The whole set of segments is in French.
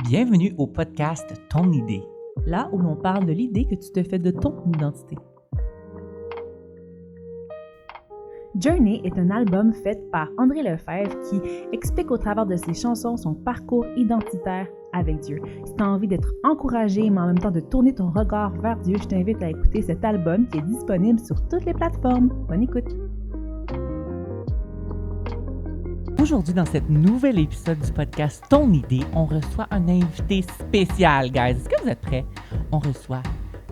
Bienvenue au podcast Ton idée. Là où l'on parle de l'idée que tu te fais de ton identité. Journey est un album fait par André Lefebvre qui explique au travers de ses chansons son parcours identitaire avec Dieu. Si tu as envie d'être encouragé, mais en même temps de tourner ton regard vers Dieu, je t'invite à écouter cet album qui est disponible sur toutes les plateformes. Bonne écoute! Aujourd'hui, dans cet nouvel épisode du podcast Ton idée, on reçoit un invité spécial, guys. Est-ce que vous êtes prêts? On reçoit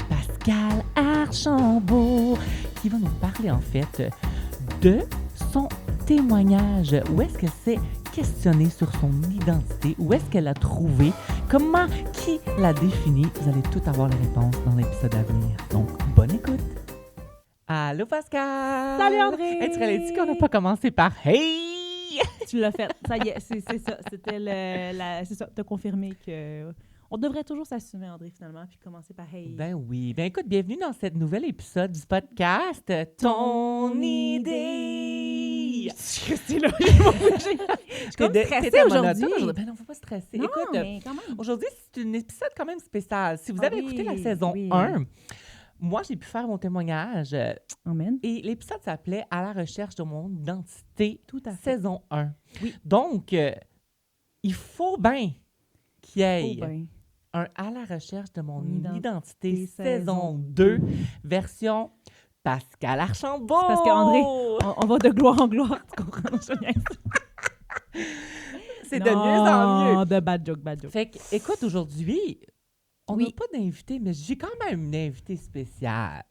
Pascal Archambault qui va nous parler en fait de son témoignage. Où est-ce qu'elle s'est questionnée sur son identité? Où est-ce qu'elle l'a trouvé? Comment? Qui l'a défini? Vous allez tout avoir les réponses dans l'épisode à venir. Donc, bonne écoute! Allô Pascal! Salut André! Hey, tu serais dit qu'on n'a pas commencé par « Hey ». Tu l'as fait. Ça y est, c'est ça. C'était c'est ça. T'as confirmé que on devrait toujours s'assumer, André, finalement, puis commencer par « Hey ». Ben oui. Ben écoute, bienvenue dans ce nouvel épisode du podcast Ton idée. C'est là, je suis comme stressée aujourd'hui. Ben non, faut pas stresser. Non, Écoute, mais quand même. aujourd'hui, c'est un épisode quand même spécial. Si vous avez écouté la saison 1, moi, j'ai pu faire mon témoignage. Amen. Et l'épisode s'appelait « À la recherche de mon identité », Tout à fait. saison 1. Oui. Donc, il faut bien qu'il y ait Oh ben. un « À la recherche de mon Mon identité » saison 2, version Pascal Archambault. C'est parce qu'André, on va de gloire en gloire. Tu comprends? C'est de mieux en mieux. De bad joke. Fait que, écoute, aujourd'hui, on n'a Oui. pas d'invité, mais j'ai quand même une invitée spéciale.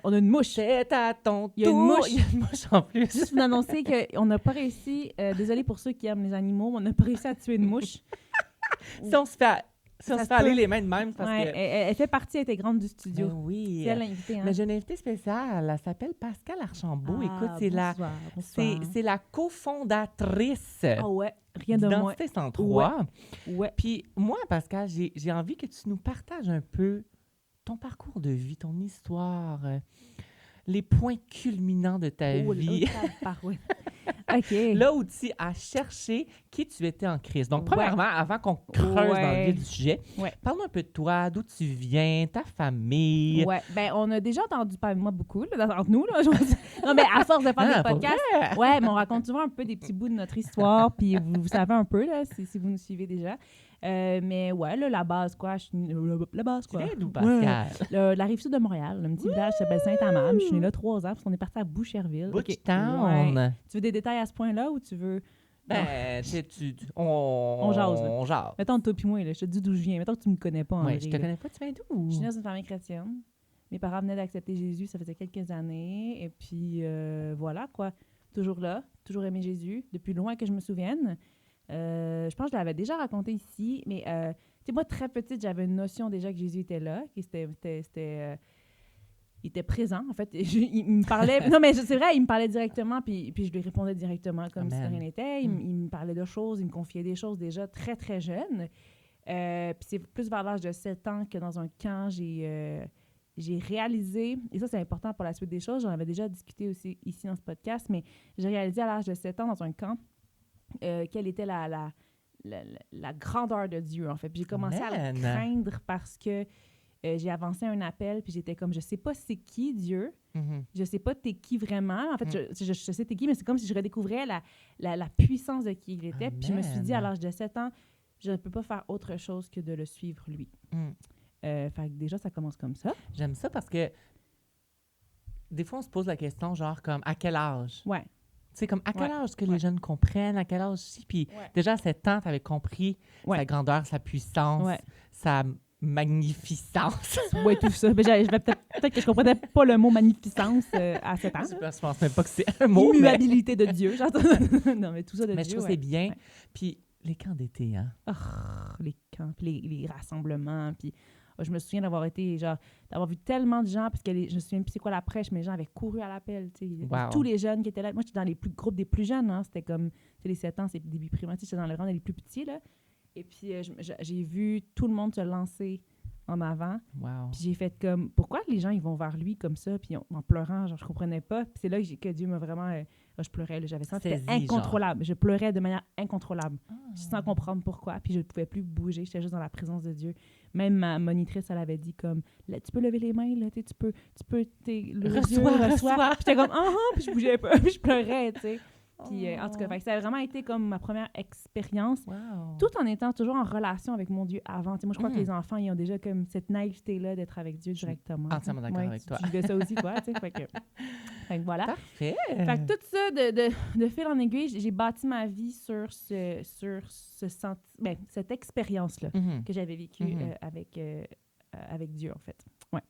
On a une mouche. C'est à ton tour. Il y a une mouche. Il y a une mouche en plus. Juste vous annoncer qu'on n'a pas réussi, désolé pour ceux qui aiment les animaux, mais on n'a pas réussi à tuer une mouche. Si on se fait, Ça se aller peut. les mains de même, parce Ouais, que... elle fait partie intégrante du studio. Ben oui. C'est elle l'invitée, hein? Mais j'ai une invitée spéciale. Elle s'appelle Pascal Archambault. Écoute, c'est bonsoir. c'est la cofondatrice Ah ouais, rien de moins. d'Identité 103. Ouais. Puis moi, Pascal, j'ai envie que tu nous partages un peu ton parcours de vie, ton histoire, les points culminants de ta vie. OK. Là où tu as cherché qui tu étais en crise. Donc, premièrement, avant qu'on creuse dans le vif du sujet, parle-nous un peu de toi, d'où tu viens, ta famille. Ouais, ben on a déjà entendu parler de moi beaucoup, là, entre nous. Là, non, mais à force de faire des podcasts, ouais, mais on raconte souvent un peu des petits bouts de notre histoire, puis vous savez un peu, là, si vous nous suivez déjà. Mais ouais, là, la base, quoi. La base, quoi. Tu viens d'où, Pascal? La Rive-Sud de Montréal, un petit village qui s'appelle Saint-Amable. Je suis née là 3 ans, parce qu'on est parti à Boucherville. Butchtown. Ouais. Tu veux des détails à ce point-là ou tu veux... Ben, on jase. On jase. Mettons, toi puis moi, là, je te dis d'où je viens. Mettons que tu me connais pas, André. Ouais, je te connais pas, tu viens d'où? Je suis née dans une famille chrétienne. Mes parents venaient d'accepter Jésus, ça faisait quelques années. Et puis, voilà, quoi. Toujours là, toujours aimé Jésus, depuis loin que je me souvienne. Je pense que je l'avais déjà raconté ici, mais tu sais, moi, très petite, j'avais une notion déjà que Jésus était là, qu'il il était présent, en fait. Il me parlait... Non, mais c'est vrai, il me parlait directement, puis je lui répondais directement comme si rien n'était. Il me parlait de choses, il me confiait des choses déjà très, très jeune. Puis c'est plus vers l'âge de 7 ans que dans un camp, j'ai réalisé, et ça, c'est important pour la suite des choses, j'en avais déjà discuté aussi ici dans ce podcast, mais j'ai réalisé à l'âge de 7 ans dans un camp quelle était la grandeur de Dieu, en fait. Puis j'ai commencé à le craindre parce que j'ai avancé un appel, puis j'étais comme, je sais pas c'est qui Dieu, je sais pas t'es qui vraiment. En fait, je sais t'es qui, mais c'est comme si je redécouvrais la puissance de qui il était. Amen. Puis je me suis dit, à l'âge de 7 ans, je ne peux pas faire autre chose que de le suivre, lui. Fait que déjà, ça commence comme ça. J'aime ça parce que des fois, on se pose la question, genre, comme, à quel âge? Ouais. Tu sais, comme, à quel âge que les jeunes comprennent, à quel âge si? Puis déjà, à 7 ans, tu avais compris sa grandeur, sa puissance, sa magnificence. Oui, tout ça. Mais peut-être que je comprenais pas le mot magnificence à 7 ans. Je pense même pas que c'est un mot. Immuabilité de Dieu. Non, mais tout ça de Dieu. Mais je trouve que c'est bien. Puis les camps d'été, hein? Oh, les camps, puis les rassemblements, puis... Je me souviens d'avoir vu tellement de gens, parce que je me souviens plus c'est quoi la prêche, mais les gens avaient couru à l'appel, tu sais. Wow. Tous les jeunes qui étaient là. Moi, j'étais dans les groupes des plus jeunes, hein. C'était comme, tu sais, les 7 ans, c'est le début primaire, j'étais dans le rang des plus petits, là. Et puis, j'ai vu tout le monde se lancer en avant. Wow. Puis j'ai fait comme, pourquoi les gens, ils vont vers lui comme ça, puis en pleurant, genre, je comprenais pas. Puis c'est là que Dieu m'a vraiment... je pleurais, là, j'avais senti que c'était incontrôlable. Je pleurais de manière incontrôlable, sans comprendre pourquoi. Puis je ne pouvais plus bouger, j'étais juste dans la présence de Dieu. Même ma monitrice, elle avait dit comme, là, tu peux lever les mains, là, tu peux, reçois. Puis j'étais comme, puis je bougeais pas, puis je pleurais, tu sais. Puis en tout cas, ça a vraiment été comme ma première expérience, tout en étant toujours en relation avec mon Dieu avant. T'sais, moi, je crois que les enfants, ils ont déjà comme cette naïveté-là d'être avec Dieu directement. Entièrement d'accord avec toi. Tu vivais ça aussi, toi, tu sais. Fait que voilà. Parfait. Fait que tout ça, de fil en aiguille, j'ai bâti ma vie sur cette expérience-là que j'avais vécue avec Dieu, en fait. Ouais.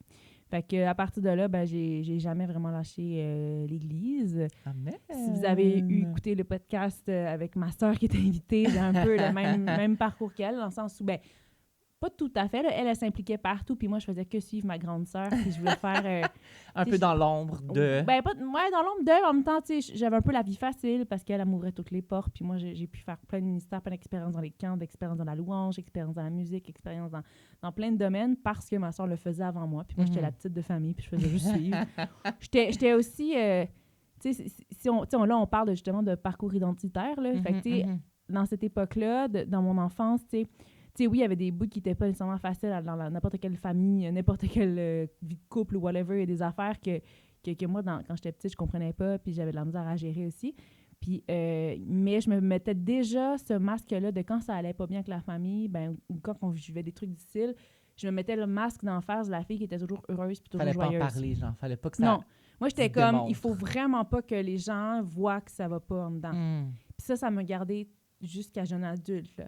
Fait que à partir de là, j'ai jamais vraiment lâché l'Église. Amen. Si vous avez écouté le podcast avec ma sœur qui était invitée, j'ai un peu le même parcours qu'elle, dans le sens où, pas tout à fait, là, elle s'impliquait partout, puis moi, je faisais que suivre ma grande sœur, puis je voulais faire... un peu dans l'ombre de... dans l'ombre d'eux, en même temps, tu sais, j'avais un peu la vie facile, parce qu'elle m'ouvrait toutes les portes, puis moi, j'ai pu faire plein de ministères, plein d'expériences dans les camps, d'expériences dans la louange, expériences dans la musique, expériences dans plein de domaines, parce que ma sœur le faisait avant moi, puis moi, j'étais la petite de famille, puis je faisais juste suivre. J'étais aussi... tu sais, là, on parle justement de parcours identitaire, là, fait que, tu sais, dans cette époque-là, dans mon enfance, tu sais, oui, il y avait des bouts qui n'étaient pas nécessairement faciles dans n'importe quelle famille, n'importe quelle vie de couple ou whatever. Il y a des affaires que moi, quand j'étais petite, je comprenais pas, puis j'avais de la misère à gérer aussi. Puis, mais je me mettais déjà ce masque-là de quand ça allait pas bien avec la famille, ou quand on vivait des trucs difficiles, je me mettais le masque d'en face de la fille qui était toujours heureuse puis toujours joyeuse. Fallait pas en parler, genre. Fallait pas que ça... Non. Moi, j'étais comme, il faut vraiment pas que les gens voient que ça va pas en dedans. Puis ça m'a gardé jusqu'à jeune adulte, là.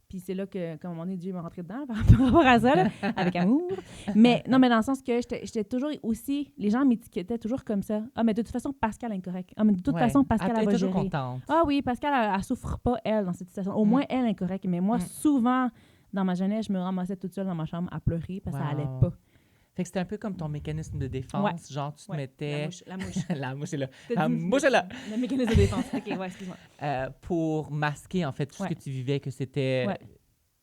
Puis c'est là que, comme un moment donné, Dieu m'a rentré dedans par rapport à ça, là, avec amour. Mais non, mais dans le sens que j'étais toujours aussi... Les gens m'étiquetaient toujours comme ça. « Ah, mais de toute façon, Pascal est incorrect. Ah, mais de toute façon, Pascal, elle va gérer. » Elle est toujours contente. Ah oui, Pascal, elle souffre pas, elle, dans cette situation. Au moins, elle est incorrecte. Mais moi, souvent, dans ma jeunesse, je me ramassais toute seule dans ma chambre à pleurer parce que ça allait pas. Fait que c'était un peu comme ton mécanisme de défense. Genre, tu te mettais... La mouche. La mouche est là. La mouche est là. Le mécanisme de défense. OK, excuse-moi. Pour masquer, en fait, tout ce que tu vivais, que c'était...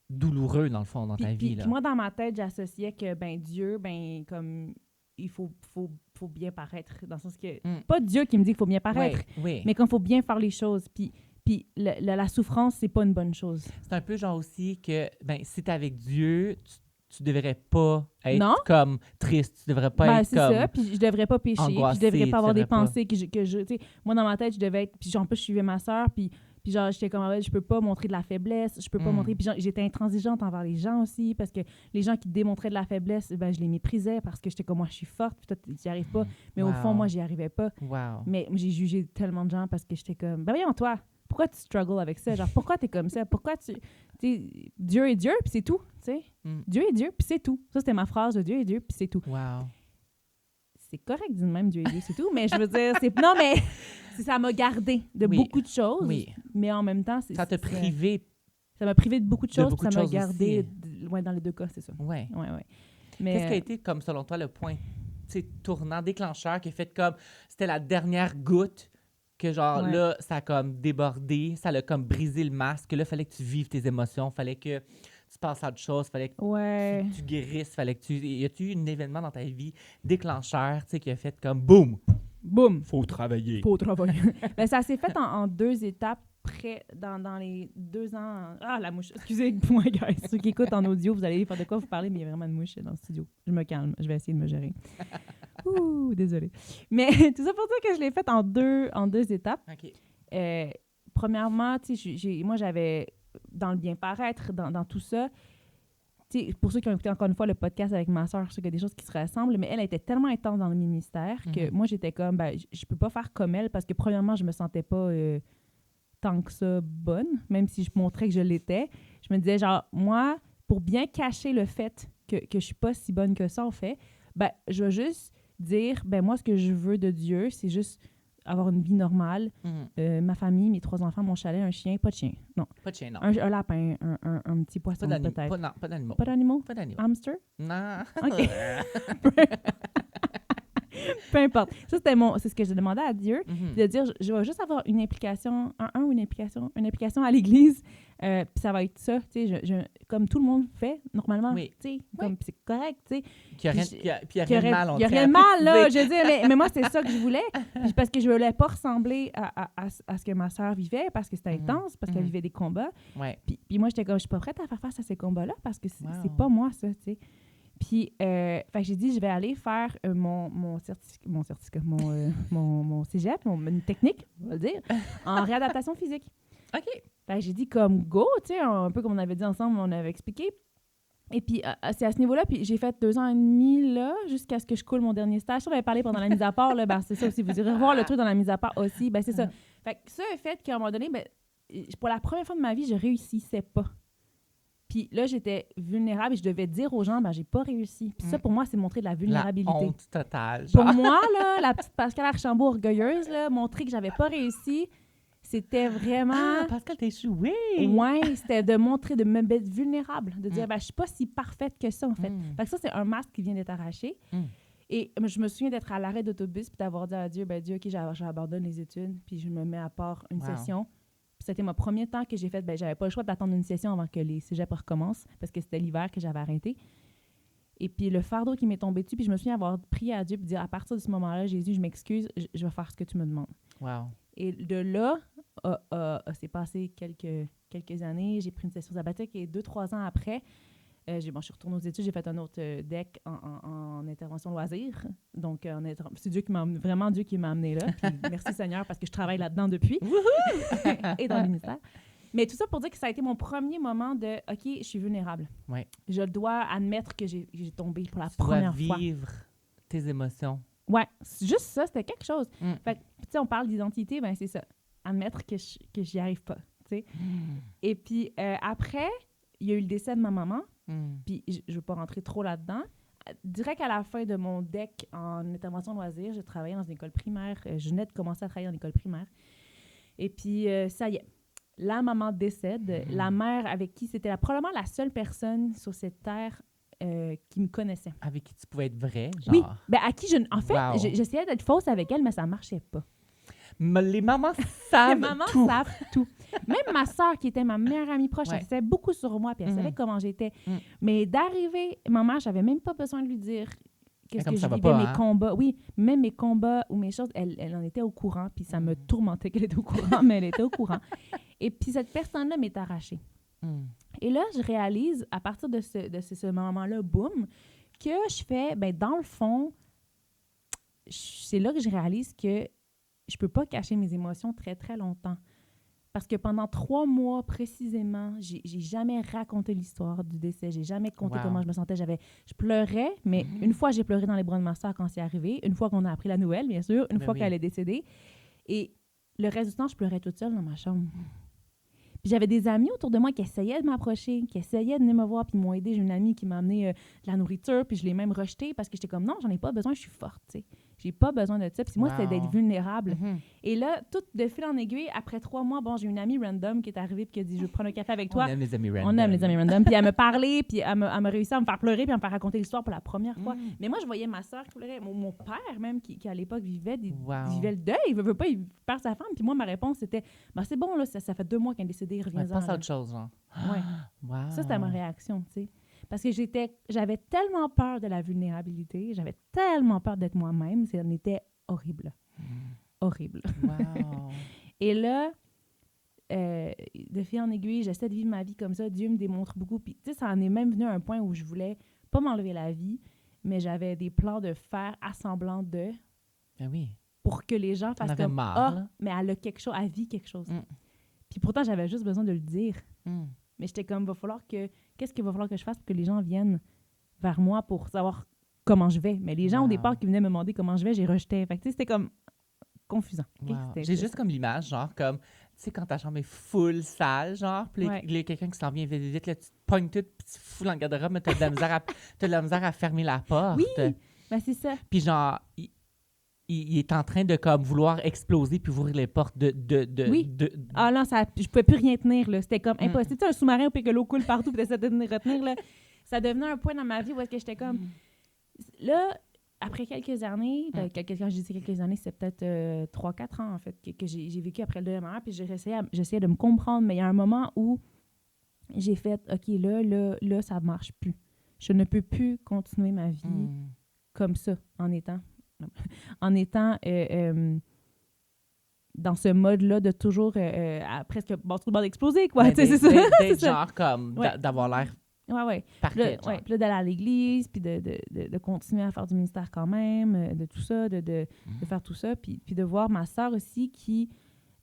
douloureux, dans le fond, dans ta vie. Là. Puis moi, dans ma tête, j'associais que, Dieu, comme, il faut bien paraître. Dans le sens que, pas Dieu qui me dit qu'il faut bien paraître, mais qu'il faut bien faire les choses. Puis la souffrance, c'est pas une bonne chose. C'est un peu genre aussi que, si t'es avec Dieu, tu devrais pas être comme triste, tu devrais pas être c'est comme ça, puis je devrais pas pécher, puis je devrais pas avoir des pensées que je tu sais, moi, dans ma tête, je devais être... Puis en plus, je suivais ma sœur, puis genre, j'étais comme, je peux pas montrer de la faiblesse, je peux pas montrer... Puis j'étais intransigeante envers les gens aussi, parce que les gens qui démontraient de la faiblesse, je les méprisais, parce que j'étais comme, moi, je suis forte, puis toi, tu n'y arrives pas. Mais au fond, moi, j'y arrivais pas. Mais j'ai jugé tellement de gens parce que j'étais comme, voyons, toi, pourquoi tu struggles avec ça? Genre, pourquoi t'es comme ça? Pourquoi tu... Dieu est Dieu, puis c'est tout, tu sais. Dieu est Dieu, puis c'est tout. Ça, c'était ma phrase de Dieu est Dieu, puis c'est tout. C'est correct de dire même Dieu est Dieu, c'est tout, mais je veux dire, non, mais ça m'a gardé de beaucoup de choses, mais en même temps, ça t'a privé. Ça m'a privé de beaucoup de choses, puis ça m'a gardé loin dans les deux cas, c'est ça. Ouais. Mais qu'est-ce qui a été, comme selon toi, le point tournant, déclencheur, qui a fait comme, c'était la dernière goutte, que genre là, ça a comme débordé, ça a comme brisé le masque, là, il fallait que tu vives tes émotions, fallait que tu passes à autre chose, fallait que tu guérisses, fallait que tu... Y a-tu eu un événement dans ta vie déclencheur, tu sais, qui a fait comme boum! Boum! Faut travailler. Ça s'est fait en deux étapes, dans les 2 ans... Ah, la mouche! Excusez-moi, guys. Ceux qui écoutent en audio, vous allez faire de quoi vous parler, mais il y a vraiment une mouche dans le studio. Je me calme, je vais essayer de me gérer. Ouh, désolée. Mais tout ça pour dire que je l'ai fait en deux étapes. OK. Premièrement, tu sais, moi, j'avais... dans le bien paraître, dans tout ça. T'sais, pour ceux qui ont écouté encore une fois le podcast avec ma soeur, je sais qu'il y a des choses qui se ressemblent, mais elle était tellement intense dans le ministère que moi, j'étais comme, je peux pas faire comme elle parce que premièrement, je me sentais pas tant que ça bonne, même si je montrais que je l'étais. Je me disais, genre, moi, pour bien cacher le fait que je suis pas si bonne que ça, en fait, je vais juste dire, moi, ce que je veux de Dieu, c'est juste avoir une vie normale, ma famille, mes 3 enfants, mon chalet, un chien, pas de chien, non. Pas de chien, non. Un lapin, un petit poisson, peut-être. Pas d'animaux. Pas d'animaux? Pas d'animaux. Hamster? Non. OK. Peu importe. Ça, c'est ce que j'ai demandé à Dieu, de dire, je vais juste avoir une implication, une implication à l'Église, puis ça va être ça, tu sais, comme tout le monde fait, normalement, tu sais, comme c'est correct, tu sais. Puis il n'y a rien de mal. Il n'y a rien de mal, là, je veux dire, mais moi, c'était ça que je voulais, puis parce que je ne voulais pas ressembler à ce que ma sœur vivait, parce que c'était intense, parce qu'elle vivait des combats. Puis moi, j'étais comme, je suis pas prête à faire face à ces combats-là, parce que c'est pas moi, ça, tu sais. Puis, fait que j'ai dit, je vais aller faire mon cégep, une technique, on va le dire, en réadaptation physique. OK. Fait que j'ai dit, comme, go, tu sais, un peu comme on avait dit ensemble, on avait expliqué. Et puis, c'est à ce niveau-là, puis j'ai fait 2 ans et demi, là, jusqu'à ce que je coule mon dernier stage. Ça, on avait parlé pendant la mise à part, là, ben, c'est ça aussi, vous irez revoir le truc dans la mise à part aussi, ben c'est ça. Fait que ça a fait qu'à un moment donné, ben, pour la première fois de ma vie, je réussissais pas. Puis là, j'étais vulnérable et je devais dire aux gens, ben j'ai pas réussi. Puis ça, pour moi, c'est montrer de la vulnérabilité. La honte totale. Genre. Pour moi, là, la petite Pascal Archambault orgueilleuse, là, montrer que j'avais pas réussi, c'était vraiment... Ah, Pascal, t'as échoué! Ouais, c'était de montrer, de me mettre vulnérable, de dire, ben je suis pas si parfaite que ça, en fait. Fait que ça, c'est un masque qui vient d'être arraché. Et je me souviens d'être à l'arrêt d'autobus puis d'avoir dit à Dieu, ben Dieu, OK, j'abandonne les études, puis je me mets à part une session. C'était mon premier temps que j'ai fait. Ben, j'avais pas le choix d'attendre une session avant que les cégeps recommencent parce que c'était l'hiver que j'avais arrêté. Et puis, le fardeau qui m'est tombé dessus, puis je me souviens avoir prié à Dieu puis dire, à partir de ce moment-là, Jésus, je m'excuse, je vais faire ce que tu me demandes. Wow. Et de là, c'est passé quelques années. J'ai pris une session sabbatique et 2-3 ans après, je suis retournée aux études. J'ai fait un autre DEC en intervention loisir. Donc, c'est Dieu qui m'a amenée là. Puis, merci Seigneur parce que je travaille là-dedans depuis. Et dans le ministère. Mais tout ça pour dire que ça a été mon premier moment de « OK, je suis vulnérable. Ouais. Je dois admettre que j'ai tombé pour la première fois. » vivre tes émotions. Ouais, juste ça, c'était quelque chose. Fait que, tu sais, on parle d'identité, ben c'est ça. Admettre que j'y arrive pas, tu sais. Et puis, après, il y a eu le décès de ma maman. Puis, je ne veux pas rentrer trop là-dedans. Direct à la fin de mon DEC en intervention loisir, j'ai travaillé dans une école primaire. Je venais de commencer à travailler dans l'école primaire. Et puis, ça y est. La maman décède. La mère avec qui c'était probablement la seule personne sur cette terre qui me connaissait. Avec qui tu pouvais être vraie, genre? Oui. Ben, à qui en fait, j'essayais d'être fausse avec elle, mais ça ne marchait pas. Les mamans savent Les mamans tout. savent tout. Même ma soeur, qui était ma meilleure amie proche, elle savait beaucoup sur moi, puis elle savait comment j'étais. Mais d'arriver, ma mère, j'avais même pas besoin de lui dire qu'est-ce que je vivais, mes combats. Oui, même mes combats ou mes choses, elle en était au courant, puis ça me tourmentait qu'elle était au courant, mais elle était au courant. Et puis cette personne-là m'est arrachée. Et là, je réalise, à partir de ce moment-là, boum, que je fais, ben dans le fond, c'est là que je réalise que je peux pas cacher mes émotions très, très longtemps. Parce que pendant 3 mois précisément, j'ai jamais raconté l'histoire du décès. J'ai jamais conté comment je me sentais. Je pleurais, mais une fois, j'ai pleuré dans les bras de ma soeur quand c'est arrivé. Une fois qu'on a appris la nouvelle, bien sûr. Une fois qu'elle est décédée. Et le reste du temps, je pleurais toute seule dans ma chambre. Puis j'avais des amis autour de moi qui essayaient de m'approcher, qui essayaient de venir me voir, puis m'ont aidé. J'ai une amie qui m'a amené de la nourriture, puis je l'ai même rejetée parce que j'étais comme, non, j'en ai pas besoin, je suis forte, tu sais. J'ai pas besoin de ça. Puis moi, c'était d'être vulnérable. Et là, tout de fil en aiguille, après 3 mois, bon, j'ai une amie random qui est arrivée puis qui a dit, je veux prendre un café avec toi. On aime les amis random. On aime les amis random. Puis elle me parlait, puis elle m'a réussi à me faire pleurer, puis à me faire raconter l'histoire pour la première fois. Mais moi, je voyais ma soeur qui pleurait, mon père même, qui à l'époque vivait le deuil. Il veut pas, il perd sa femme. Puis moi, ma réponse, c'était, ben, c'est bon, là, ça fait 2 mois qu'elle est décédée, reviens-en. Passe à autre chose, genre. Ouais. Wow. Ça, c'était ma réaction, tu sais. Parce que j'avais tellement peur de la vulnérabilité, j'avais tellement peur d'être moi-même, ça était horrible. Horrible. Wow. Et là, de fil en aiguille, j'essaie de vivre ma vie comme ça. Dieu me démontre beaucoup. Puis, tu sais, ça en est même venu à un point où je voulais pas m'enlever la vie, mais j'avais des plans de faire assemblant de... Ben oui. Pour que les gens fassent comme, mais elle a quelque chose, elle vit quelque chose. Puis pourtant, j'avais juste besoin de le dire. Mais j'étais comme, qu'est-ce qu'il va falloir que je fasse pour que les gens viennent vers moi pour savoir comment je vais. Mais les gens, au départ, qui venaient me demander comment je vais, j'ai rejeté. Fait que, tu sais, c'était comme confusant. Wow. J'ai juste comme l'image, genre, comme, tu sais, quand ta chambre est full sale, genre, puis il y a quelqu'un qui s'en vient vite, là, tu te pognes tout, puis tu fous dans le garde-robe, mais t'as de la misère à fermer la porte. Oui, ben c'est ça. Puis genre, il est en train de comme vouloir exploser puis ouvrir les portes Ah non, je pouvais plus rien tenir, là. C'était comme impossible. Tu sais, un sous-marin, puis que l'eau coule partout, puis t'essaies de retenir, là. Ça devenait un point dans ma vie où est-ce que j'étais comme... Là, après quelques années, quand je dis quelques années, c'est peut-être 3-4 ans, en fait, que j'ai vécu après le deuil de ma mère, puis j'essayais de me comprendre, mais il y a un moment où j'ai fait, OK, là, ça ne marche plus. Je ne peux plus continuer ma vie comme ça, en étant dans ce mode-là de toujours presque tout le monde exploser, quoi. Ouais, c'est ça. D'être genre comme, d'avoir l'air parfait. Puis là, d'aller à l'église, puis de continuer à faire du ministère quand même, de tout ça, de faire tout ça. Puis de voir ma sœur aussi qui,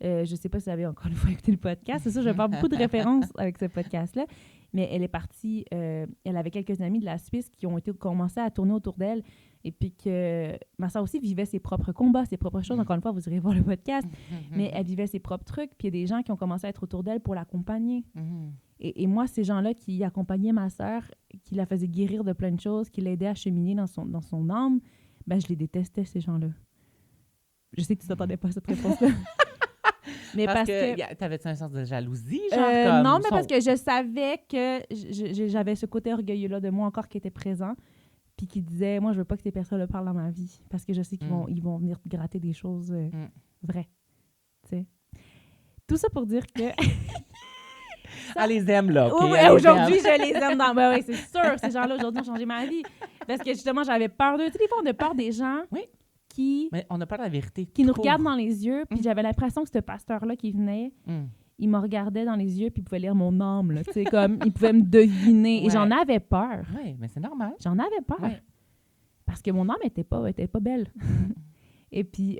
je sais pas si vous avez encore une fois écouté le podcast, c'est ça, je vais faire beaucoup de références avec ce podcast-là, mais elle est partie, elle avait quelques amis de la Suisse qui ont commencé à tourner autour d'elle, et puis que ma sœur aussi vivait ses propres combats, ses propres choses. Encore une fois, vous irez voir le podcast, mais elle vivait ses propres trucs, puis il y a des gens qui ont commencé à être autour d'elle pour l'accompagner. Et moi, ces gens-là qui accompagnaient ma sœur, qui la faisaient guérir de plein de choses, qui l'aidaient à cheminer dans son âme, ben je les détestais, ces gens-là. Je sais que tu t'attendais pas à cette réponse-là. Mais parce que t'avais-tu un sens de jalousie, genre non, mais parce que je savais que j'avais ce côté orgueilleux-là de moi encore qui était présent, puis qui disait, moi, je veux pas que ces personnes-là parlent dans ma vie, parce que je sais qu'ils vont venir te gratter des choses vraies. Tu sais. Tout ça pour dire que... Elle les aime, là. Okay? Oui, aujourd'hui, je les aime. Oui, c'est sûr, ces gens-là, aujourd'hui, ont changé ma vie. Parce que, justement, j'avais peur d'eux. Tu sais, des fois, on a peur des gens qui... Mais on a peur de la vérité. Qui nous regardent dans les yeux. Puis j'avais l'impression que ce pasteur-là qui venait, il me regardait dans les yeux puis il pouvait lire mon âme. Là, tu sais, comme, il pouvait me deviner. Et j'en avais peur. Oui, mais c'est normal. J'en avais peur. Ouais. Parce que mon âme était pas belle. Et puis...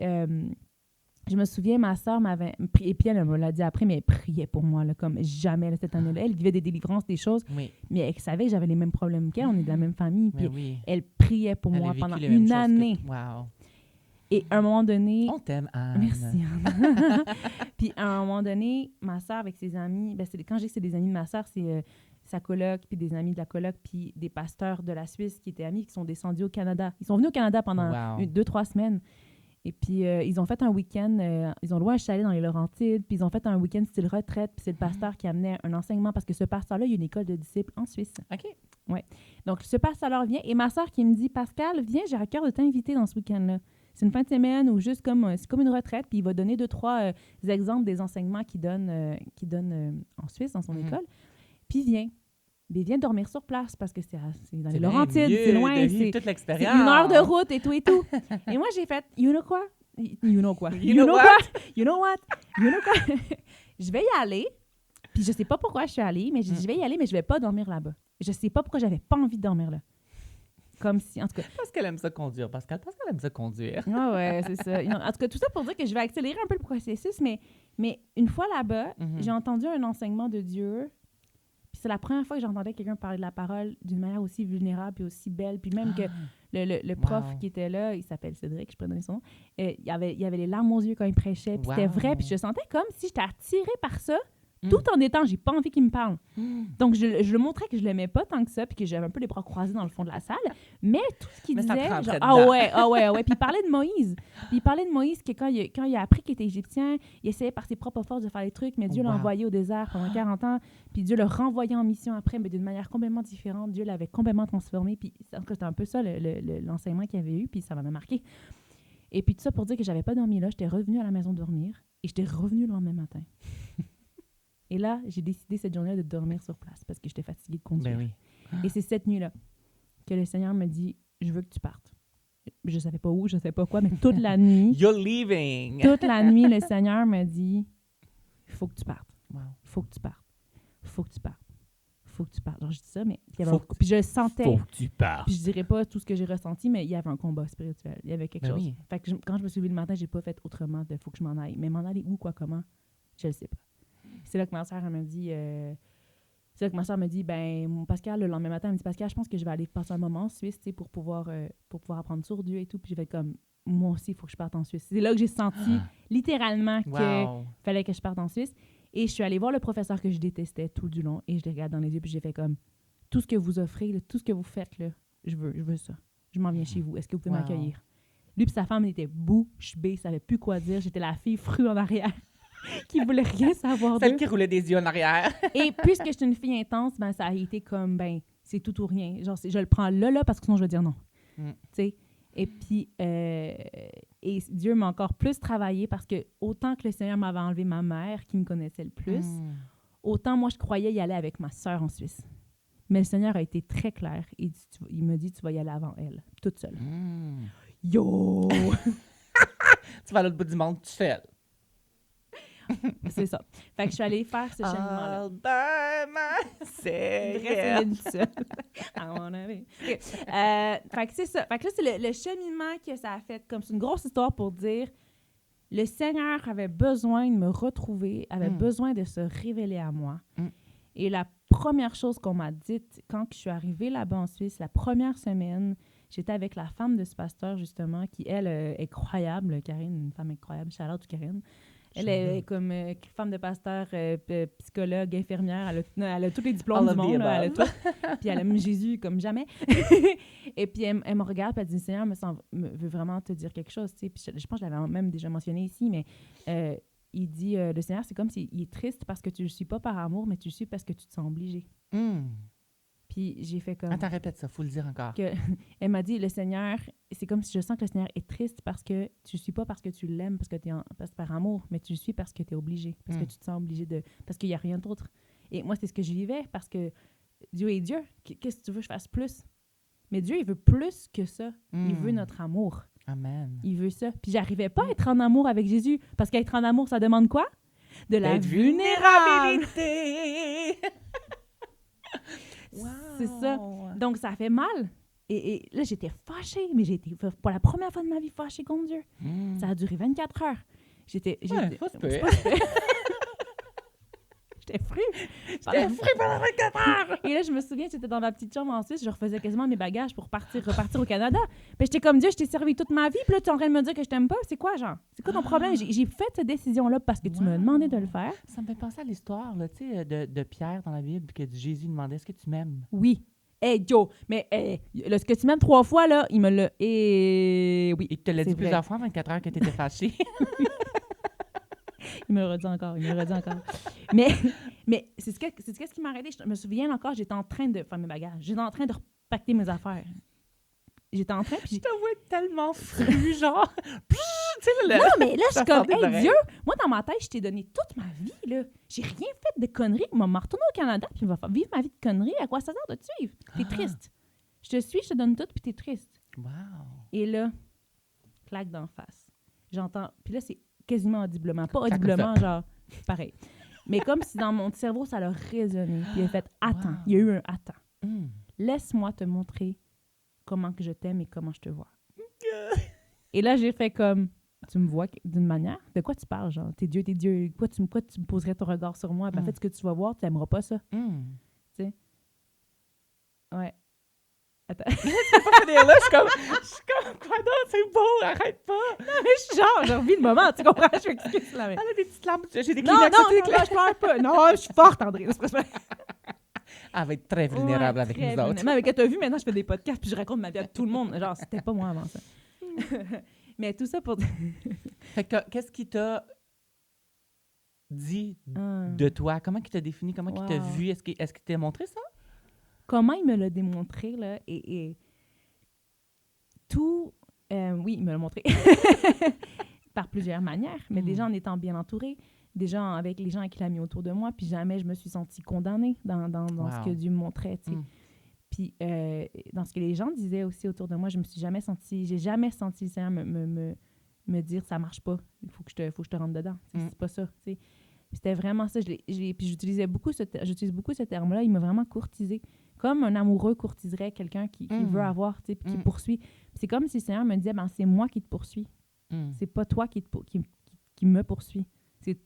je me souviens, ma sœur m'avait... Et puis elle me l'a dit après, mais elle priait pour moi, là, comme jamais, là, cette année-là. Elle vivait des délivrances, des choses, mais elle savait que j'avais les mêmes problèmes qu'elle. On est de la même famille. Puis elle priait pour moi pendant une année. Wow. Et à un moment donné... On t'aime, Anne. Merci, Anne. Puis à un moment donné, ma sœur avec ses amis... quand je dis que c'est des amis de ma sœur, c'est sa coloc, puis des amis de la coloc, puis des pasteurs de la Suisse qui étaient amis, qui sont descendus au Canada. Ils sont venus au Canada pendant 2-3 semaines. Et puis, ils ont fait un week-end, ils ont loué un chalet dans les Laurentides, puis ils ont fait un week-end style retraite, puis c'est le pasteur qui amenait un enseignement, parce que ce pasteur-là, il y a une école de disciples en Suisse. OK. Ouais. Donc, ce pasteur-là vient, et ma sœur qui me dit, Pascal, viens, j'ai à cœur de t'inviter dans ce week-end-là. C'est une fin de semaine ou juste comme, c'est comme une retraite, puis il va donner 2-3 exemples des enseignements qu'il donne en Suisse, dans son école. Puis viens dormir sur place parce que c'est dans les Laurentides, c'est loin, c'est toute l'expérience. C'est 1 heure de route et tout. Et moi, j'ai fait, you know quoi? You know quoi? Je vais y aller. Puis je sais pas pourquoi je suis allée, mais je vais y aller, mais je vais pas dormir là-bas. Je sais pas pourquoi j'avais pas envie de dormir là. Comme si, en tout cas... Parce qu'elle aime ça conduire, Pascal. Parce qu'elle aime ça conduire. Ah ouais, c'est ça. En tout cas, tout ça pour dire que je vais accélérer un peu le processus, mais une fois là-bas, j'ai entendu un enseignement de Dieu. Puis c'est la première fois que j'entendais quelqu'un parler de la parole d'une manière aussi vulnérable et aussi belle. Puis même que le prof qui était là, il s'appelle Cédric, je pourrais donner son nom, il y avait les larmes aux yeux quand il prêchait. Puis c'était vrai. Puis je sentais comme si j'étais attirée par ça, tout en étant, j'ai pas envie qu'il me parle. Donc je le montrais que je l'aimais pas tant que ça, puis que j'avais un peu les bras croisés dans le fond de la salle. Mais tout ce qu'il disait, genre, ah ouais. Puis il parlait de Moïse. Puis il parlait de Moïse que quand il a appris qu'il était égyptien, il essayait par ses propres forces de faire des trucs, mais Dieu l'a envoyé au désert pendant 40 ans. Puis Dieu le renvoyait en mission après, mais d'une manière complètement différente. Dieu l'avait complètement transformé. Puis c'était un peu ça l'enseignement qu'il avait eu, puis ça m'avait marqué. Et puis tout ça pour dire que j'avais pas dormi là. J'étais revenue à la maison dormir et j'étais revenue le lendemain matin. Et là, j'ai décidé cette journée-là de dormir sur place parce que j'étais fatiguée de conduire. Ben oui. Et c'est cette nuit-là que le Seigneur me dit, je veux que tu partes. Je ne savais pas où, je ne savais pas quoi, mais toute la nuit... You're leaving! Toute la nuit, le Seigneur me dit, il faut que tu partes. Wow. Il faut que tu partes. Il faut que tu partes. Il faut que tu partes. Genre, je dis ça, mais... Puis je le sentais. Il faut que tu partes. Puis je dirais pas tout ce que j'ai ressenti, mais il y avait un combat spirituel. Il y avait quelque chose. Oui. Fait que quand je me suis levée le matin, j'ai pas fait autrement de « faut que je m'en aille ». Mais m'en aller où, quoi, comment? Je le sais pas. C'est là que ma sœur me dit, ben Pascal, le lendemain matin, elle me dit, Pascal, je pense que je vais aller passer un moment en Suisse, pour pouvoir apprendre sur Dieu et tout. Puis je vais être comme, moi aussi, il faut que je parte en Suisse. C'est là que j'ai senti littéralement qu'il fallait que je parte en Suisse. Et je suis allée voir le professeur que je détestais tout du long et je le regarde dans les yeux puis j'ai fait comme, tout ce que vous offrez, là, tout ce que vous faites, là, je veux ça. Je m'en viens chez vous. Est-ce que vous pouvez m'accueillir? Lui puis sa femme, il était bouche bée, il savait plus quoi dire. J'étais la fille frue en arrière. Qui voulait rien savoir d'eux. Celle qui roulait des yeux en arrière. Et puisque je suis une fille intense, ça a été comme, c'est tout ou rien. Genre, je le prends là, parce que sinon je vais dire non. Tu sais, Et puis, et Dieu m'a encore plus travaillé parce que autant que le Seigneur m'avait enlevé ma mère, qui me connaissait le plus, autant moi, je croyais y aller avec ma sœur en Suisse. Mais le Seigneur a été très clair. Il me dit, tu vas y aller avant elle, toute seule. Yo! Tu vas à l'autre bout du monde toute seule. C'est ça. Fait que je suis allée faire ce cheminement-là. All by myself. Céline seule. À mon avis. Okay. Fait que c'est ça. Fait que là, c'est le cheminement que ça a fait. Comme c'est une grosse histoire pour dire le Seigneur avait besoin de me retrouver, avait besoin de se révéler à moi. Et la première chose qu'on m'a dite quand je suis arrivée là-bas en Suisse, la première semaine, j'étais avec la femme de ce pasteur, justement, qui, elle, est incroyable, Karine, une femme incroyable. Shout-out Karine. Elle est comme femme de pasteur, psychologue, infirmière. Elle a tous les diplômes du monde. Là, elle a tout. Puis elle aime Jésus comme jamais. Et puis elle me regarde et elle dit, Seigneur veut vraiment te dire quelque chose. Puis je pense que je l'avais même déjà mentionné ici, mais il dit, le Seigneur, c'est comme s'il est triste parce que tu ne le suis pas par amour, mais tu le suis parce que tu te sens obligé. Puis j'ai fait comme... Attends, répète ça, il faut le dire encore. Elle m'a dit, le Seigneur, c'est comme si je sens que le Seigneur est triste parce que tu ne suis pas parce que tu l'aimes, parce que par amour, mais tu le suis parce que tu es obligé, parce que tu te sens obligé parce qu'il n'y a rien d'autre. Et moi, c'est ce que je vivais parce que Dieu est Dieu. Qu'est-ce que tu veux que je fasse plus? Mais Dieu, il veut plus que ça. Il veut notre amour. Amen. Il veut ça. Puis j'arrivais pas à être en amour avec Jésus parce qu'être en amour, ça demande quoi? De la vulnérabilité. Wow. C'est ça. Donc, ça fait mal. Et là, j'étais fâchée, mais j'ai été pour la première fois de ma vie fâchée contre Dieu. Ça a duré 24 heures. J'étais fru. J'étais fru pendant 24 heures. Et là, je me souviens, j'étais dans ma petite chambre en Suisse, je refaisais quasiment mes bagages pour repartir au Canada. Puis j'étais comme, Dieu, je t'ai servi toute ma vie, puis là, tu es en train de me dire que je t'aime pas. C'est quoi, genre? C'est quoi ton problème? J'ai fait cette décision-là parce que tu m'as demandé de le faire. Ça me fait penser à l'histoire, là, tu sais, de Pierre dans la Bible, que Jésus demandait, est-ce que tu m'aimes? Oui. Hey, Joe, mais là, ce que tu m'aimes 3 fois, là, il me l'a... oui. Il te l'a dit plusieurs fois en 24 heures que tu étais fâchée. Il me le redit encore. Mais c'est ce qui m'a arrêté. Je me souviens encore, j'étais en train de faire mes bagages. J'étais en train de repacter mes affaires. J'étais en train, puis... Je te vois tellement fru, genre... Non, mais là, je suis comme, hey, Dieu, moi, dans ma tête, je t'ai donné toute ma vie, là. J'ai rien fait de conneries. Il m'a retourné au Canada, puis il va vivre ma vie de conneries. À quoi ça sert de te suivre? T'es triste. Je te suis, je te donne tout, puis t'es triste. Wow. Et là, claque d'en face. J'entends... Puis là, c'est quasiment audiblement. Pas audiblement, genre, pareil. Mais comme si dans mon cerveau, ça l'a résonné. Puis il a fait, attends. Il y a eu un attends. Laisse-moi te montrer comment que je t'aime et comment je te vois. Et là, j'ai fait comme, tu me vois d'une manière? De quoi tu parles, genre? T'es Dieu. Quoi tu me poserais ton regard sur moi? En fait, ce que tu vas voir, tu n'aimeras pas ça. Tu sais? Ouais. Attends. Tu peux pas finir là, je suis comme, quoi donc, c'est beau, arrête pas. Non, mais j'ai envie le moment, tu comprends? Je m'excuse, là. Elle a des petites lampes, j'ai des Non, Kleenex. je pleure pas. Non, je suis forte, André. Elle va être très vulnérable avec nous autres. Mais tu as vu, maintenant, je fais des podcasts puis je raconte ma vie à tout le monde. Genre, c'était pas moi avant ça. Mais tout ça pour dire... Fait que qu'est-ce qui t'a dit de toi? Comment il t'a défini? Comment il t'a vu? Est-ce qu'il t'a montré ça? Comment il me l'a démontré, là, et tout... oui, il me l'a montré. Par plusieurs manières, mais déjà en étant bien entourée, déjà avec les gens qui l'a mis autour de moi, puis jamais je me suis sentie condamnée dans ce que Dieu me montrait, tu sais. Puis dans ce que les gens disaient aussi autour de moi, j'ai jamais senti le Seigneur me dire ça marche pas, il faut que je te rentre dedans. C'est pas ça, tu sais. C'était vraiment ça. Puis j'utilise beaucoup ce terme-là. Il m'a vraiment courtisé. Comme un amoureux courtiserait quelqu'un qui veut avoir, tu sais, puis qui poursuit. Puis c'est comme si le Seigneur me disait, c'est moi qui te poursuis. C'est pas toi qui me poursuit.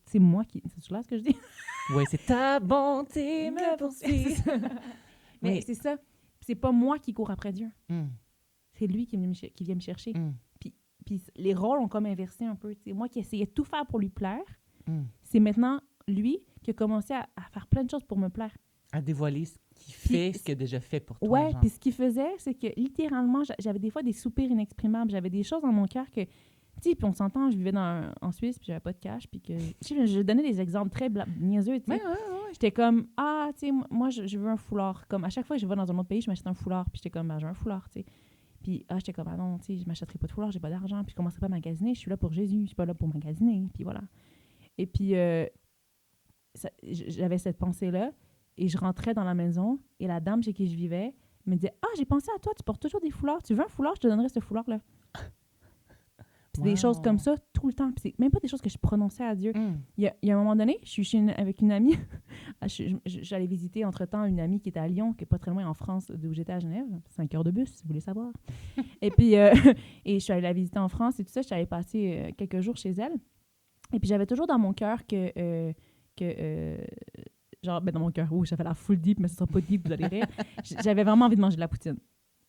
C'est moi qui... C'est là ce que je dis? Oui, c'est ta bonté me poursuit. Mais c'est ça. C'est pas moi qui cours après Dieu. C'est lui qui vient me chercher. Puis les rôles ont comme inversé un peu. T'sais. Moi qui essayais de tout faire pour lui plaire, c'est maintenant lui qui a commencé à faire plein de choses pour me plaire. À dévoiler ce qu'il fait, ce qu'il a déjà fait pour toi. Ouais, puis ce qu'il faisait, c'est que littéralement, j'avais des fois des soupirs inexprimables. J'avais des choses dans mon cœur que... Tu sais, puis on s'entend, je vivais en Suisse, puis j'avais pas de cash, puis que... Je donnais des exemples très niaiseux, tu sais. Ouais. J'étais comme, tu sais, moi, je veux un foulard. Comme à chaque fois que je vais dans un autre pays, je m'achète un foulard, puis j'étais comme, j'ai un foulard, tu sais. Puis, j'étais comme, ah non, tu sais, je m'achèterai pas de foulard, j'ai pas d'argent, puis je commencerai pas à magasiner, je suis là pour Jésus, je suis pas là pour magasiner, puis voilà. Et puis, j'avais cette pensée-là, et je rentrais dans la maison, et la dame chez qui je vivais me disait, j'ai pensé à toi, tu portes toujours des foulards, tu veux un foulard, je te donnerai ce foulard-là. Puis des choses comme ça tout le temps. Puis c'est même pas des choses que je prononçais à Dieu. Il y a un moment donné, je suis avec une amie. J'allais visiter entre-temps une amie qui était à Lyon, qui est pas très loin en France, d'où j'étais à Genève. 5 heures de bus, si vous voulez savoir. Et puis, et je suis allée la visiter en France et tout ça. Je suis allée passer quelques jours chez elle. Et puis j'avais toujours dans mon cœur genre, dans mon cœur, j'avais la full deep, mais ce sera pas deep, vous allez rire. J'avais vraiment envie de manger de la poutine.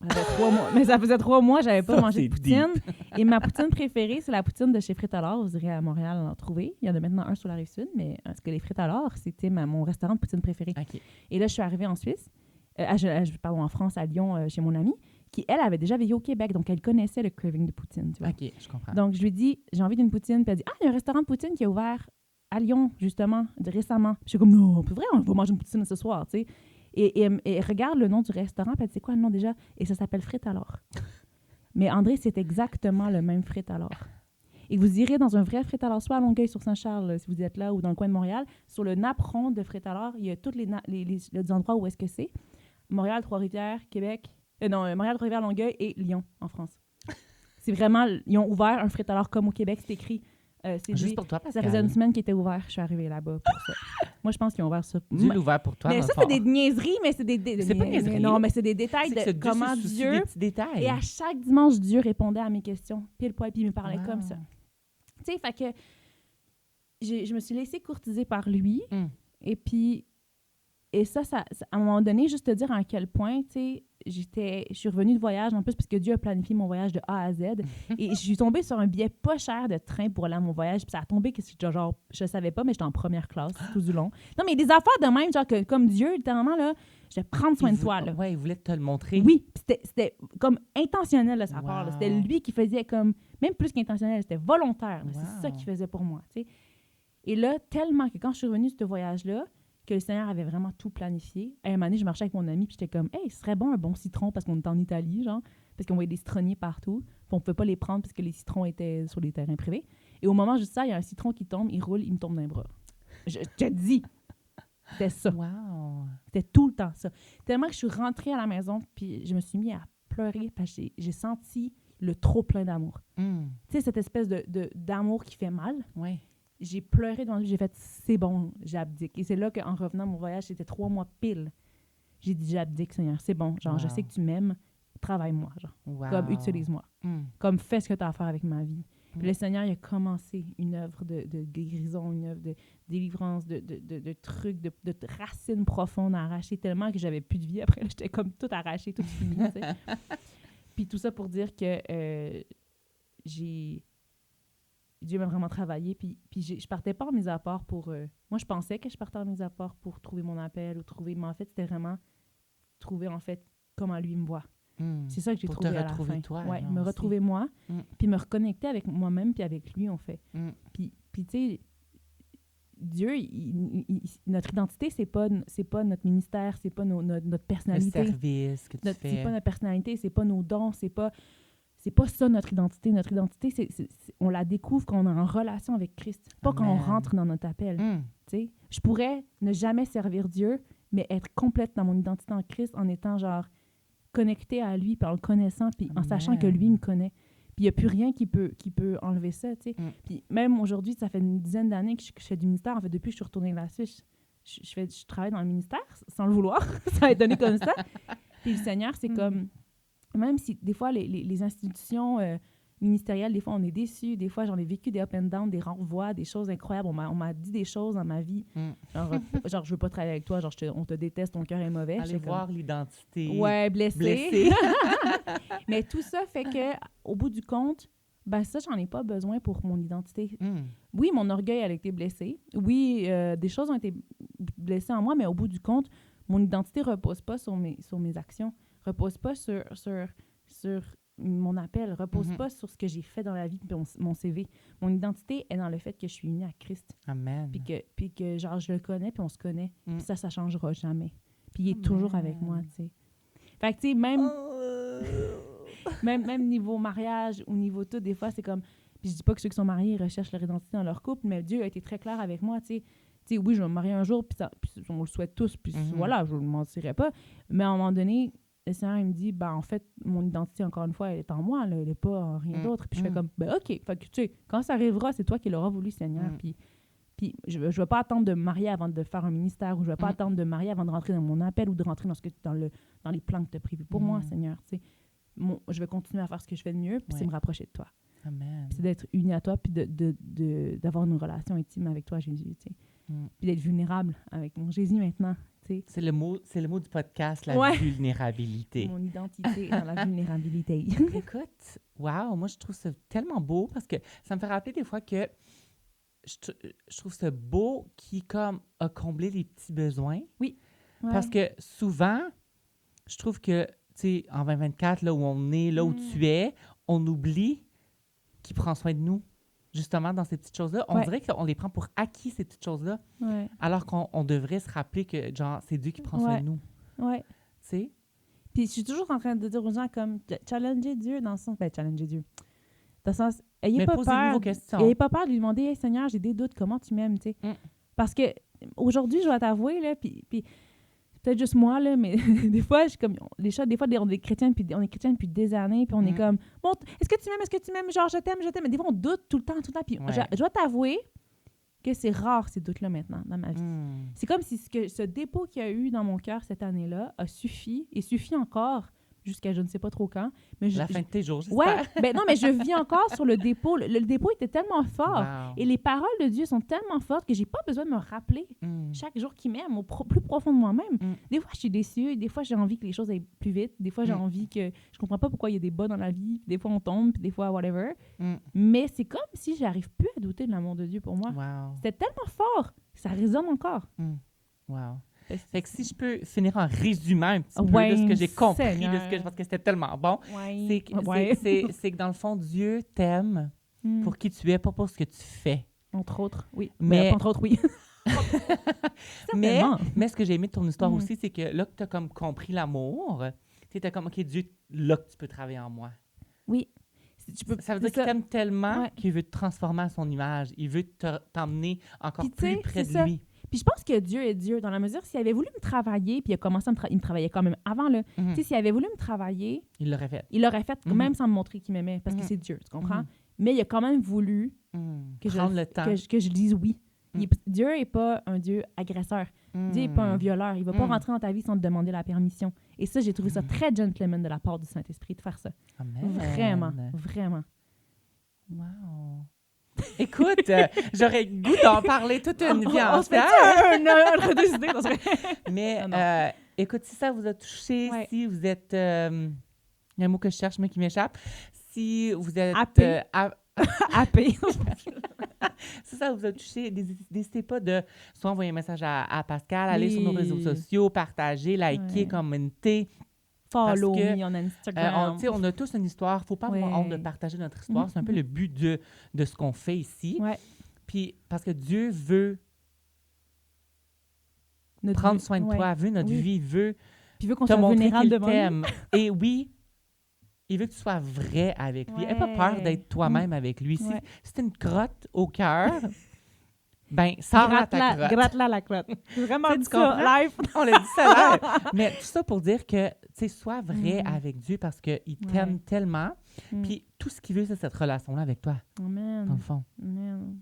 Ça faisait 3 mois, j'avais pas mangé de poutine. Et ma poutine préférée, c'est la poutine de chez Frites à l'Or. Vous irez à Montréal en trouver. Il y en a maintenant un sur la Rive-Sud, mais parce que les Frites à l'Or, c'était mon restaurant de poutine préféré. Okay. Et là, je suis arrivée en Suisse, en France, à Lyon, chez mon amie, qui, elle, avait déjà vécu au Québec, donc elle connaissait le craving de poutine, tu vois. OK, je comprends. Donc, je lui dis, j'ai envie d'une poutine, puis elle dit, il y a un restaurant de poutine qui est ouvert à Lyon, justement, récemment. Je suis comme, non, pour vrai, on va manger une poutine ce soir, tu sais. Et regarde le nom du restaurant, puis elle dit, c'est quoi le nom déjà? Et ça s'appelle Frites à l'Or. Mais André, c'est exactement le même Frites à l'Or. Et vous irez dans un vrai Frites à l'Or, soit à Longueuil sur Saint-Charles, si vous êtes là, ou dans le coin de Montréal. Sur le napperon de Frites à l'Or, il y a tous les endroits où est-ce que c'est. Montréal, Trois-Rivières, Québec. Montréal, Trois-Rivières, Longueuil et Lyon, en France. C'est vraiment... Ils ont ouvert un Frites à l'Or comme au Québec, c'est écrit... Juste pour toi, Pascal. Ça faisait une semaine qu'il était ouvert. Je suis arrivée là-bas pour ça. Moi, je pense qu'ils ont ouvert ça. Dieu l'ouvert pour toi. Mais ça, c'est des niaiseries, mais c'est des... C'est pas niaiseries. Non, mais c'est des détails de comment Dieu... Des petits détails. Et à chaque dimanche, Dieu répondait à mes questions. Pile poil, puis il me parlait comme ça. Tu sais, fait que... Je me suis laissée courtiser par lui. Et puis... Et ça, à un moment donné, juste te dire à quel point, tu sais, je suis revenue de voyage, en plus, parce que Dieu a planifié mon voyage de A à Z. Et je suis tombée sur un billet pas cher de train pour aller à mon voyage. Puis ça a tombé que genre, je savais pas, mais j'étais en première classe tout du long. Non, mais des affaires de même, genre, comme Dieu, littéralement, là, je vais prendre soin de toi, là. Ouais, il voulait te le montrer. Oui, c'était comme intentionnel de sa part. Là. C'était lui qui faisait comme, même plus qu'intentionnel, c'était volontaire. C'est ça qu'il faisait pour moi, tu sais. Et là, tellement que quand je suis revenue de ce voyage-là, que le Seigneur avait vraiment tout planifié. À un moment donné, je marchais avec mon ami, puis j'étais comme, hey, ce serait bon un bon citron, parce qu'on était en Italie, genre, parce qu'on voyait des citronniers partout. Puis on ne pouvait pas les prendre parce que les citrons étaient sur les terrains privés. Et au moment juste ça, il y a un citron qui tombe, il roule, il me tombe dans les bras. Je te dis, c'était ça. Wow. C'était tout le temps ça. Tellement que je suis rentrée à la maison, puis je me suis mis à pleurer parce que j'ai senti le trop plein d'amour. Tu sais, cette espèce d'amour qui fait mal. Oui. J'ai pleuré devant lui, j'ai fait « c'est bon, j'abdique ». Et c'est là qu'en revenant de mon voyage, c'était 3 mois pile. J'ai dit « j'abdique, Seigneur, c'est bon. Genre, je sais que tu m'aimes, travaille-moi. Genre, comme utilise-moi. Comme fais ce que tu as à faire avec ma vie. » Puis le Seigneur, il a commencé une œuvre de guérison, une œuvre de délivrance, de trucs, de racines profondes à arracher, tellement que j'avais plus de vie. Après, j'étais comme tout arraché, tout fini. Puis tout ça pour dire que Dieu m'a vraiment travaillé, puis je partais pas en mes apports pour... moi, je pensais que je partais en mes apports pour trouver mon appel ou trouver... Mais en fait, c'était vraiment trouver, en fait, comment lui me voit. C'est ça que j'ai trouvé à la fin. Pour te retrouver toi. Oui, me retrouver moi, puis me reconnecter avec moi-même puis avec lui, en fait. Puis tu sais, Dieu, notre identité, c'est pas notre ministère, c'est pas notre personnalité. Le service que tu fais. C'est pas notre personnalité, c'est pas nos dons, c'est pas ça notre identité. Notre identité, on la découvre quand on est en relation avec Christ, pas quand on rentre dans notre appel. T'sais? Je pourrais ne jamais servir Dieu, mais être complète dans mon identité en Christ en étant genre connectée à lui, puis en le connaissant, puis en sachant que lui me connaît. Puis il n'y a plus rien qui peut enlever ça. T'sais. Puis même aujourd'hui, ça fait une dizaine d'années que je fais du ministère. En fait, depuis que je suis retournée de la Suisse, je travaille dans le ministère sans le vouloir. Ça a été donné comme ça. Puis le Seigneur, c'est comme... Même si des fois, les institutions ministérielles, des fois, on est déçus. Des fois, j'en ai vécu des up and down, des renvois, des choses incroyables. On m'a dit des choses dans ma vie. Genre, je veux pas travailler avec toi. Genre, on te déteste, ton cœur est mauvais. Aller voir l'identité. Ouais, blessé. Mais tout ça fait que, au bout du compte, ben ça, j'en ai pas besoin pour mon identité. Oui, mon orgueil a été blessé. Oui, des choses ont été blessées en moi, mais au bout du compte, mon identité repose pas sur mes actions. Repose pas sur mon appel, repose pas sur ce que j'ai fait dans la vie, mon CV. Mon identité est dans le fait que je suis unie à Christ. Amen. Puis que genre, je le connais, puis on se connaît. Puis ça changera jamais. Puis il est toujours avec moi, tu sais. Fait que, tu sais, même... même niveau mariage ou niveau tout, des fois, c'est comme... Puis je dis pas que ceux qui sont mariés recherchent leur identité dans leur couple, mais Dieu a été très clair avec moi, tu sais, oui, je vais me marier un jour, puis on le souhaite tous, puis voilà, je ne le mentirai pas. Mais à un moment donné, le Seigneur, il me dit, en fait, mon identité, encore une fois, elle est en moi, là, elle n'est pas en rien d'autre. Puis je fais comme, OK, fait que, tu sais, quand ça arrivera, c'est toi qui l'auras voulu, Seigneur. Puis je ne vais pas attendre de me marier avant de faire un ministère, ou je ne vais pas attendre de me marier avant de rentrer dans mon appel ou de rentrer dans les plans que tu as prévus pour moi, Seigneur. Tu sais, je vais continuer à faire ce que je fais de mieux, puis c'est me rapprocher de toi. Amen. Puis c'est d'être uni à toi, puis d'avoir une relation intime avec toi, Jésus, tu sais. Puis d'être vulnérable avec mon Jésus maintenant, tu sais. C'est le mot du podcast, la vulnérabilité. Mon identité dans la vulnérabilité. Écoute, wow, moi je trouve ça tellement beau parce que ça me fait rappeler des fois que je trouve ça beau qui comme a comblé les petits besoins. Oui. Ouais. Parce que souvent, je trouve que, tu sais, en 2024, là où on est, là où tu es, on oublie qu'il prend soin de nous. Justement, dans ces petites choses-là, on dirait qu'on les prend pour acquis, ces petites choses-là, alors qu'on devrait se rappeler que, genre, c'est Dieu qui prend soin de nous. Oui. Tu sais? Puis je suis toujours en train de dire aux gens comme, challenger Dieu dans le sens, challenger Dieu. Dans le sens, ayez pas peur de lui demander, hey, Seigneur, j'ai des doutes, comment tu m'aimes, tu sais? Parce que aujourd'hui, je dois t'avouer, là, puis peut-être juste moi, là, mais des fois, je suis comme, des fois, on est chrétiens depuis des années, puis on est comme, bon, est-ce que tu m'aimes, genre, je t'aime, mais des fois, on doute tout le temps, puis je dois t'avouer que c'est rare, ces doutes-là, maintenant, dans ma vie. C'est comme si ce dépôt qu'il y a eu dans mon cœur cette année-là a suffi, et suffit encore, jusqu'à je ne sais pas trop quand. Mais la fin de tes jours, j'espère. Ouais, non, mais je vis encore sur le dépôt. Le dépôt était tellement fort. Wow. Et les paroles de Dieu sont tellement fortes que j'ai pas besoin de me rappeler chaque jour qu'il m'aime, plus profond de moi-même. Des fois, je suis déçue. Des fois, j'ai envie que les choses aillent plus vite. Des fois, j'ai envie que... Je comprends pas pourquoi il y a des bas dans la vie. Des fois, on tombe, puis des fois, whatever. Mais c'est comme si j'arrive plus à douter de l'amour de Dieu pour moi. Wow. C'était tellement fort que ça résonne encore. Wow. Fait que si je peux finir en résumant un petit peu de ce que j'ai compris, parce que c'était tellement bon, c'est que dans le fond, Dieu t'aime pour qui tu es, pas pour ce que tu fais. Entre autres, oui. Mais entre autres, oui. mais ce que j'ai aimé de ton histoire aussi, c'est que là que tu as comme compris l'amour, tu étais comme, OK, Dieu, là que tu peux travailler en moi. Oui. Ça veut dire qu'il t'aime tellement qu'il veut te transformer à son image. Il veut t'emmener encore plus près de lui. Puis je pense que Dieu est Dieu dans la mesure, s'il avait voulu me travailler, puis il a commencé il me travaillait quand même avant, là. Tu sais, s'il avait voulu me travailler... Il l'aurait fait. Il l'aurait fait, même sans me montrer qu'il m'aimait, parce que c'est Dieu, tu comprends? Mais il a quand même voulu que je dise oui. Dieu n'est pas un Dieu agresseur. Dieu n'est pas un violeur. Il ne va pas rentrer dans ta vie sans te demander la permission. Et ça, j'ai trouvé ça très gentleman de la part du Saint-Esprit de faire ça. Amen. Vraiment, vraiment. Wow. Écoute, j'aurais le goût d'en parler toute une vie entière. Mais écoute, si ça vous a touché, si vous êtes... il y a un mot que je cherche, mais qui m'échappe. Si vous êtes... Happé. Si ça vous a touché, n'hésitez pas de soit envoyer un message à Pascal, aller sur nos réseaux sociaux, partager, liker, commenter. Follow me on Instagram. On a tous une histoire. Il ne faut pas avoir honte de partager notre histoire. C'est un peu le but de ce qu'on fait ici. Puis, parce que Dieu veut prendre soin de toi, veut notre vie, veut puis veut qu'on soit vulnérable devant lui. Et oui, il veut que tu sois vrai avec lui. N'aie pas peur d'être toi-même avec lui. Si c'est une crotte au cœur... Ben, sors-la ta crotte. Gratte-la la crotte. C'est vraiment dit ça, live. On l'a dit ça live. Mais tout ça pour dire que, tu sais, sois vrai avec Dieu parce qu'il t'aime tellement. Puis tout ce qu'il veut, c'est cette relation-là avec toi. Amen. Dans le fond. Amen.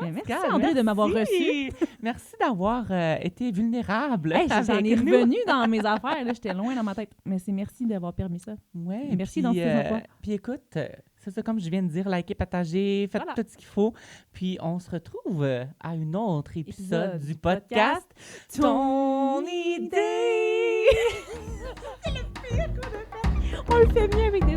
Merci, André, de m'avoir reçu. Merci d'avoir été vulnérable. Hey, j'en ai revenu dans mes affaires. J'étais loin dans ma tête. Mais c'est merci d'avoir permis ça. Ouais, merci d'en faire Puis écoute, c'est ça, comme je viens de dire, likez, partagez, faites tout ce qu'il faut. Puis on se retrouve à un autre épisode du podcast Ton idée. C'est le pire qu'on a fait. On le fait mieux avec des